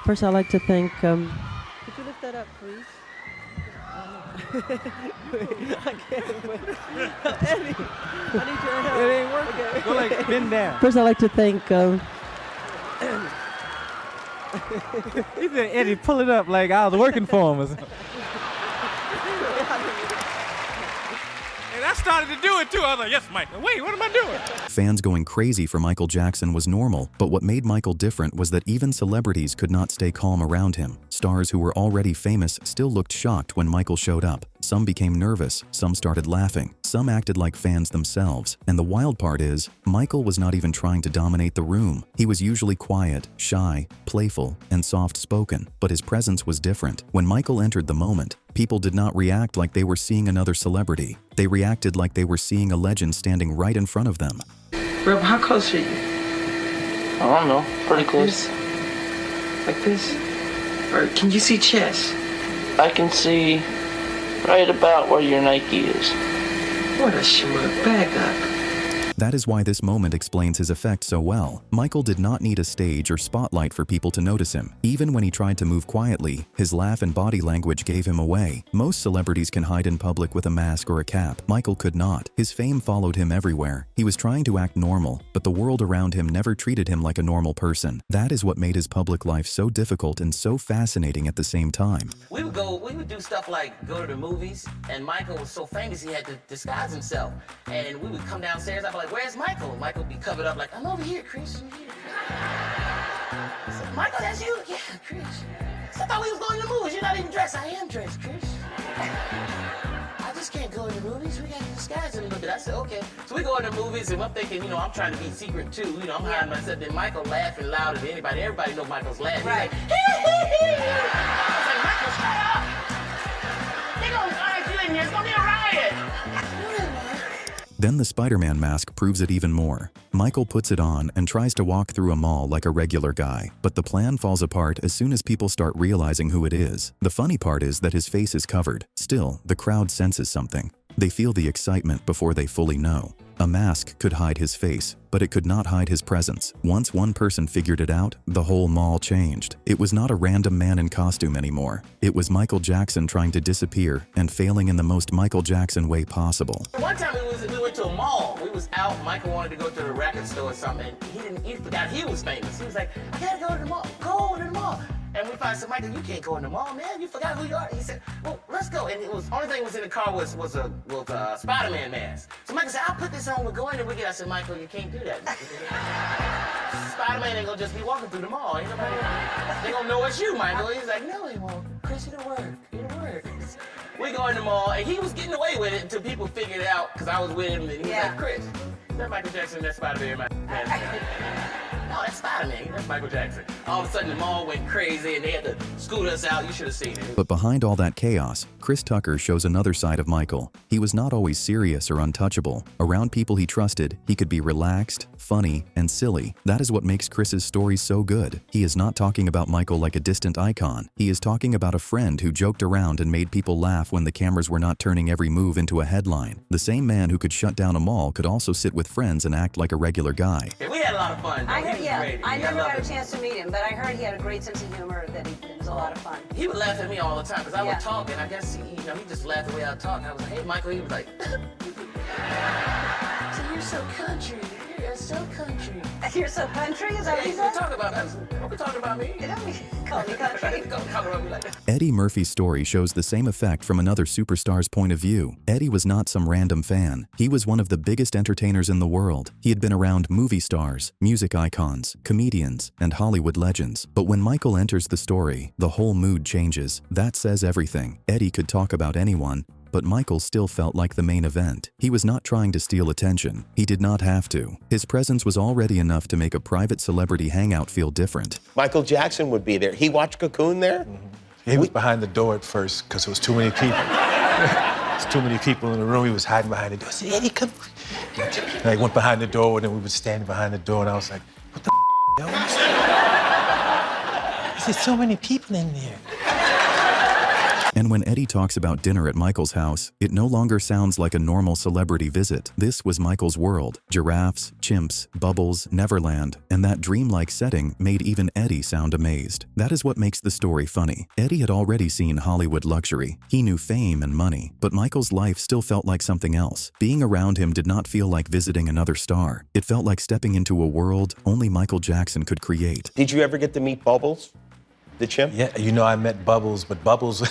First, I'd like to thank. Could you lift that up, please? I can't wait. Eddie, I need your help. It ain't working. Okay. Go like bend down. First, I'd like to thank. He said, Eddie, pull it up like I was working for him or something. And I started to do it too. I was like, yes, Mike. Wait, what am I doing? Fans going crazy for Michael Jackson was normal, but what made Michael different was that even celebrities could not stay calm around him. Stars who were already famous still looked shocked when Michael showed up. Some became nervous, some started laughing, some acted like fans themselves. And the wild part is, Michael was not even trying to dominate the room. He was usually quiet, shy, playful, and soft-spoken, but his presence was different. When Michael entered the moment, people did not react like they were seeing another celebrity. They reacted like they were seeing a legend standing right in front of them. Rob, how close are you? I don't know, pretty close. Like this? Or can you see chest? I can see right about where your Nike is. What a schmuck. Back up. That is why this moment explains his effect so well. Michael did not need a stage or spotlight for people to notice him. Even when he tried to move quietly, his laugh and body language gave him away. Most celebrities can hide in public with a mask or a cap. Michael could not. His fame followed him everywhere. He was trying to act normal, but the world around him never treated him like a normal person. That is what made his public life so difficult and so fascinating at the same time. We would do stuff like go to the movies, and Michael was so famous he had to disguise himself. And we would come downstairs, I'd be like, where's Michael? Michael would be covered up like, I'm over here, Chris, I'm here. I said, Michael, that's you? Yeah, Chris. I thought we was going to the movies. You're not even dressed. I am dressed, Chris. I just can't go in the movies. We got to disguise a little bit. I said, okay. So we go in the movies, and I'm thinking, I'm trying to be secret too. I'm hiding myself. Then Michael laughing louder than anybody. Everybody knows Michael's laughing. Right. He's like, hee. I was like, Michael, shut up. They're going to find you in here. It's going to be a riot. Then the Spider-Man mask proves it even more. Michael puts it on and tries to walk through a mall like a regular guy, but the plan falls apart as soon as people start realizing who it is. The funny part is that his face is covered. Still, the crowd senses something. They feel the excitement before they fully know. A mask could hide his face, but it could not hide his presence. Once one person figured it out, the whole mall changed. It was not a random man in costume anymore. It was Michael Jackson trying to disappear and failing in the most Michael Jackson way possible. One time we went to a mall. We was out. Michael wanted to go to the record store or something. And he forgot he was famous. He was like, I gotta go to the mall. Go to the mall. And we finally said, Michael, you can't go in the mall, man. You forgot who you are. He said, well, let's go. And it was only thing was in the car was a Spider-Man mask. So Michael said, I'll put this on. We'll go in and we get. I said, Michael, you can't do that. Spider-Man ain't gonna just be walking through the mall. Ain't nobody. They gonna know it's you, Michael. He's like, no, they won't. Chris, you don't work. You don't work. We go in the mall, and he was getting away with it until people figured it out, because I was with him, and he was like, Chris, is that Michael Jackson, that Spider-Man? No, that's Spider-Man, that's Michael Jackson. All of a sudden, the mall went crazy, and they had to scoot us out. You should have seen it. But behind all that chaos, Chris Tucker shows another side of Michael. He was not always serious or untouchable. Around people he trusted, he could be relaxed, funny, and silly. That is what makes Chris's stories so good. He is not talking about Michael like a distant icon. He is talking about a friend who joked around and made people laugh when the cameras were not turning every move into a headline. The same man who could shut down a mall could also sit with friends and act like a regular guy. Yeah, we had a lot of fun. I never got a chance to meet him, but I heard he had a great sense of humor, that it was a lot of fun. He would laugh at me all the time, because I would talk, and I guess he just laughed the way I talk. I was like, hey, Michael, he was like, so you're so country. You're so country. You're so country? Is that what you said? Talk about that. Don't be talking about me. Call me country. Don't talk about me like that. Eddie Murphy's story shows the same effect from another superstar's point of view. Eddie was not some random fan. He was one of the biggest entertainers in the world. He had been around movie stars, music icons, comedians, and Hollywood legends. But when Michael enters the story, the whole mood changes. That says everything. Eddie could talk about anyone, but Michael still felt like the main event. He was not trying to steal attention. He did not have to. His presence was already enough to make a private celebrity hangout feel different. Michael Jackson would be there. He watched Cocoon there? Mm-hmm. He was behind the door at first because there was too many people. There's too many people in the room. He was hiding behind the door. I said, Eddie, come. And I went behind the door, and then we were standing behind the door, and I was like, what the hell? There's so many people in there. And when Eddie talks about dinner at Michael's house, it no longer sounds like a normal celebrity visit. This was Michael's world. Giraffes, chimps, bubbles, Neverland, and that dreamlike setting made even Eddie sound amazed. That is what makes the story funny. Eddie had already seen Hollywood luxury. He knew fame and money, but Michael's life still felt like something else. Being around him did not feel like visiting another star. It felt like stepping into a world only Michael Jackson could create. Did you ever get to meet Bubbles, the chimp? Yeah, you know, I met Bubbles, but Bubbles, he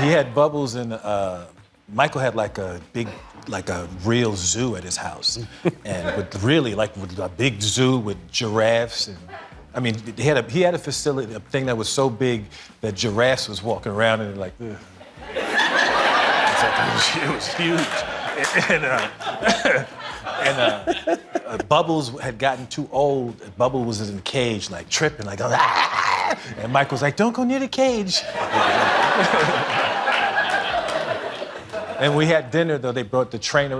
had Bubbles and Michael had like a real zoo at his house. And with a big zoo with giraffes. And I mean, he had a facility, a thing that was so big that giraffes was walking around and like, ugh. It was huge. And Bubbles had gotten too old. Bubbles was in the cage, like tripping, like, ah! And Mike was like, don't go near the cage. And we had dinner, though. They brought the trainer,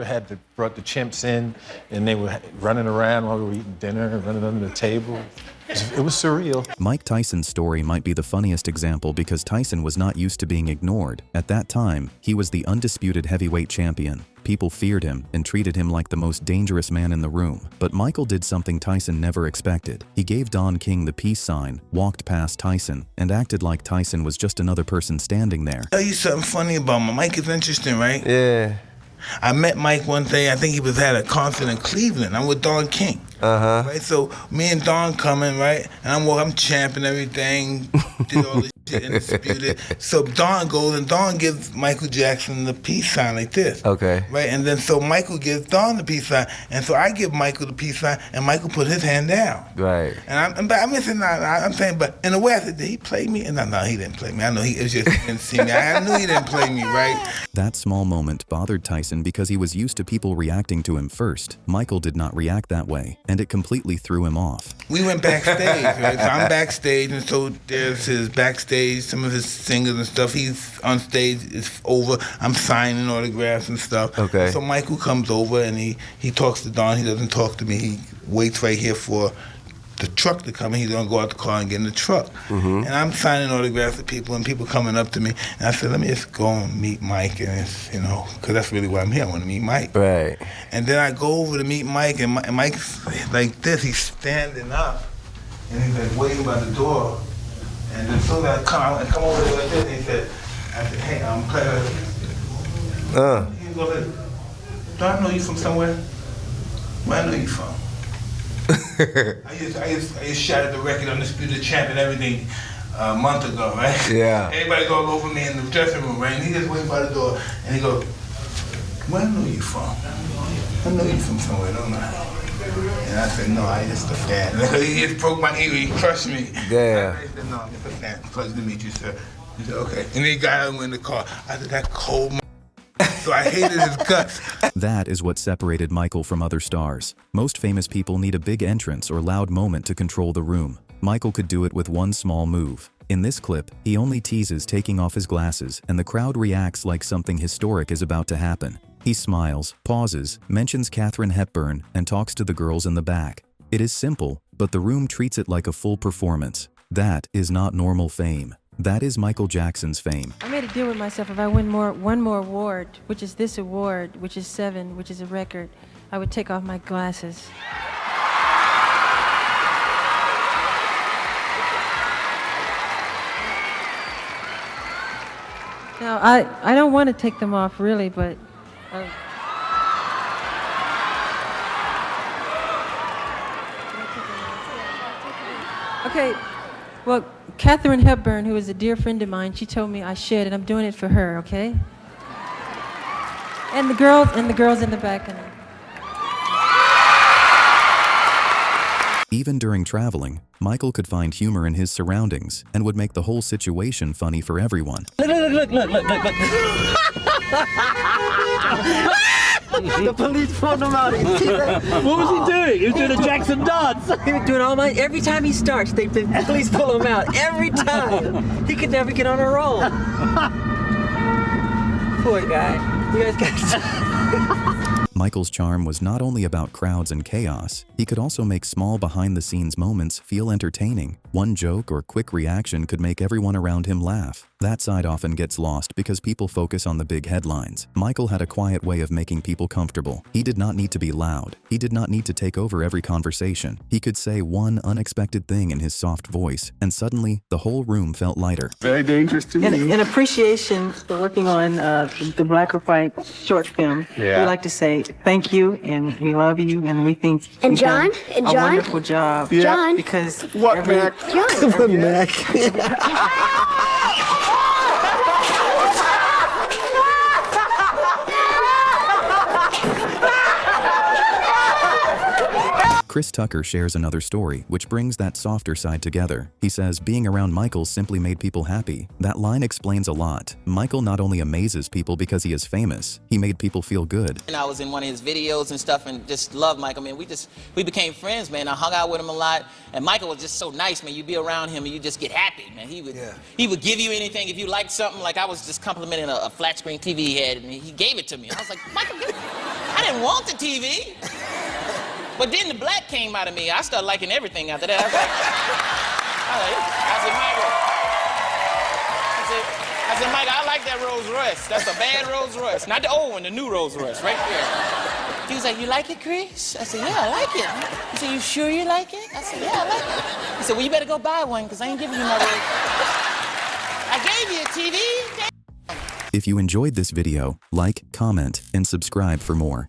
brought the chimps in, and they were running around while we were eating dinner, running under the table. It was surreal. Mike Tyson's story might be the funniest example because Tyson was not used to being ignored. At that time, he was the undisputed heavyweight champion. People feared him and treated him like the most dangerous man in the room. But Michael did something Tyson never expected. He gave Don King the peace sign, walked past Tyson, and acted like Tyson was just another person standing there. I'll tell you something funny about Mike is interesting, right? Yeah. I met Mike one day, I think he was at a concert in Cleveland. I'm with Don King. Right, so me and Don coming, right, and I'm champing everything, did all this shit, undisputed. So Don goes and Don gives Michael Jackson the peace sign like this. Okay. Right, and then so Michael gives Don the peace sign, and so I give Michael the peace sign, and Michael put his hand down. Right. And I'm saying, but in a way I said, did he play me? And no, he didn't play me. I know it was just he didn't see me. I knew he didn't play me, right? That small moment bothered Tyson because he was used to people reacting to him first. Michael did not react that way, and it completely threw him off. We went backstage, right? So I'm backstage, and so there's his backstage, some of his singers and stuff. He's on stage, it's over. I'm signing autographs and stuff. Okay. So Michael comes over, and he talks to Don. He doesn't talk to me. He waits right here for the truck to come in. He's gonna go out the car and get in the truck. And I'm signing autographs to people, and people coming up to me. And I said, let me just go and meet Mike, and it's, you know, because that's really why I'm here. I want to meet Mike. Right. And then I go over to meet Mike, and Mike's like this. He's standing up, and he's like waiting by the door. And then so I come over there like this, and he said, I said, hey, I'm playing. He goes, do I know you from somewhere? Where I know you from? I just shot at the record Undisputed Champ and everything a month ago, right? Yeah. Everybody's all over me in the dressing room, right? And he just waiting by the door, and he goes, where I know you from? I know you from somewhere, don't I? And I said, no, I just a fan. He just broke my ego, he crushed me. Yeah. I said, no, I'm just a fan. Pleasure to meet you, sir. He said, okay. And he got out and went in the car. I said, that cold so I hated his guts. That is what separated Michael from other stars. Most famous people need a big entrance or loud moment to control the room. Michael could do it with one small move. In this clip, he only teases taking off his glasses, and the crowd reacts like something historic is about to happen. He smiles, pauses, mentions Katharine Hepburn, and talks to the girls in the back. It is simple, but the room treats it like a full performance. That is not normal fame. That is Michael Jackson's fame. I made a deal with myself. If I win one more award, which is this award, which is 7, which is a record, I would take off my glasses. Now, I don't want to take them off, really, but... Okay, well, Katharine Hepburn, who is a dear friend of mine, she told me I should, and I'm doing it for her, okay? And the girls in the back. Even during traveling, Michael could find humor in his surroundings and would make the whole situation funny for everyone. Look. The police pulled him out. What was he doing? He was doing a Jackson dance. He was doing every time he starts, the police pull him out. Every time. He could never get on a roll. Poor guy. You guys got Michael's charm was not only about crowds and chaos, he could also make small behind-the-scenes moments feel entertaining. One joke or quick reaction could make everyone around him laugh. That side often gets lost because people focus on the big headlines. Michael had a quiet way of making people comfortable. He did not need to be loud. He did not need to take over every conversation. He could say one unexpected thing in his soft voice, and suddenly the whole room felt lighter. Very dangerous to me. In appreciation for working on the Black or White short film, we'd like to say thank you, and we love you, and we think And you've John? done And a John? wonderful job. Yeah. John? Because What, Mac? John. Mac. Chris Tucker shares another story, which brings that softer side together. He says, being around Michael simply made people happy. That line explains a lot. Michael not only amazes people because he is famous, he made people feel good. And I was in one of his videos and stuff and just loved Michael, man. We became friends, man. I hung out with him a lot. And Michael was just so nice, man. You'd be around him and you just get happy, man. He would give you anything. If you liked something, like I was just complimenting a flat screen TV he had, and he gave it to me. I was like, Michael, I didn't want the TV. But then the black came out of me. I started liking everything after that. I said, Michael, I like that Rolls Royce. That's a bad Rolls Royce. Not the old one, the new Rolls Royce, right there. He was like, you like it, Chris? I said, yeah, I like it. He said, you sure you like it? I said, yeah, I like it. He said, well, you better go buy one, because I ain't giving you my Rolls. I gave you a TV. If you enjoyed this video, like, comment, and subscribe for more.